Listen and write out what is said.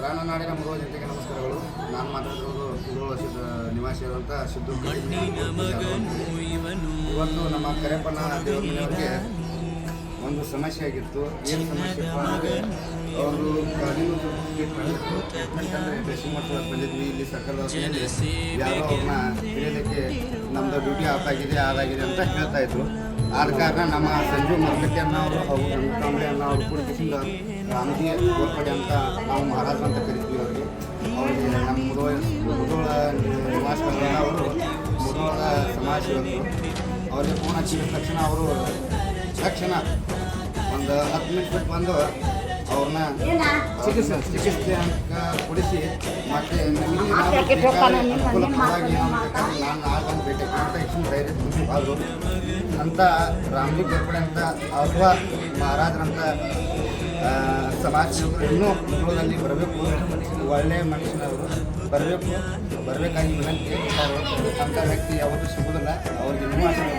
ರಾಣನಾಡಿನ ಮುಳುವ ಜನತೆಗೆ ನಮಸ್ಕಾರಗಳು. ನಾನು ಮಾತಾಡಿರೋದು ಮುಳುವ ನಿವಾಸಿಯಾದಂಥ ಸಿದ್ದು. ಇವತ್ತು ನಮ್ಮ ಕರೆಪಣ್ಣ ದೇವರ ಮನೆಯವರಿಗೆ ಒಂದು ಸಮಸ್ಯೆ ಆಗಿತ್ತು. ಏನು ಸಮಸ್ಯೆ ಅಂದರೆ ಅವರು ಕಾನೂನು ಟ್ರೀಟ್ಮೆಂಟ್ ಅಂದರೆ ಡ್ರೆಸ್ಸಿಂಗ್ ಮಾಡ್ಕೊಳ್ಳೋಕೆ ಬಂದಿದ್ವಿ. ಇಲ್ಲಿ ಸರ್ಕಾರದ ಯಾರೋ ಅವ್ರನ್ನ ಹಿಡಿಯೋದಕ್ಕೆ ನಮ್ಮದು ಡ್ಯೂಟಿ ಅದಾಗಿದೆ ಅಂತ ಹೇಳ್ತಾ ಇದ್ರು. ಆದ ಕಾರಣ ನಮ್ಮ ಸಂಜು ಮರ್ಕಟ್ಟಿ ಅನ್ನೋರು ಅವರು ಕಾಂಬಳೆ ಅನ್ನೋರು ಕೂಡ ಕಿಸಿಂದ ರಾಮಜಿ ಗೋರ್ಪಡೆ ಅಂತ ನಾವು ಮಹಾರಾಜ ಅಂತ ಕರಿತೀವಿ. ಅವರಿಗೆ ನಮ್ಮ ಮುಧೋಳ ನಿವಾಸಿಗಳನ್ನ ಅವರು ಮುಧೋಳ ಸಮಾಜದವರು ಅವರಿಗೆ ಫೋನ್ ಹಚ್ಚಿದ ತಕ್ಷಣ ಅವರು ತಕ್ಷಣ ಒಂದು 10 ನಿಮಿಷ ಬಿಟ್ಟು ಬಂದು ಅವ್ರನ್ನ ಚಿಕಿತ್ಸೆ ಅಂತ ಕೊಡಿಸಿ ಮತ್ತೆ ಅನುಕೂಲಕರವಾಗಿ ನಾನು ಬಂದು ಭೇಟಿ ಧೈರ್ಯ ತುಂಬಿದ್ರು ಅಂತ ರಾಮಜಿ ಗೋರ್ಪಡೆ ಅಂತ ಅಥವಾ ಮಹಾರಾಜರಂಥ ಸಮಾಜ ಸೇವಕರು ಇನ್ನೂ ಕುಟುಂಬದಲ್ಲಿ ಬರಬೇಕು. ಒಳ್ಳೆಯ ಮನುಷ್ಯನವರು ಬರಬೇಕಾಗಿ ವಿನಂತಿ. ಅಂಥ ವ್ಯಕ್ತಿ ಯಾವತ್ತೂ ಸಿಗುವುದಿಲ್ಲ. ಅವ್ರಿಗೆ ಇನ್ನೂ ಆಶೀರ್ವಾದ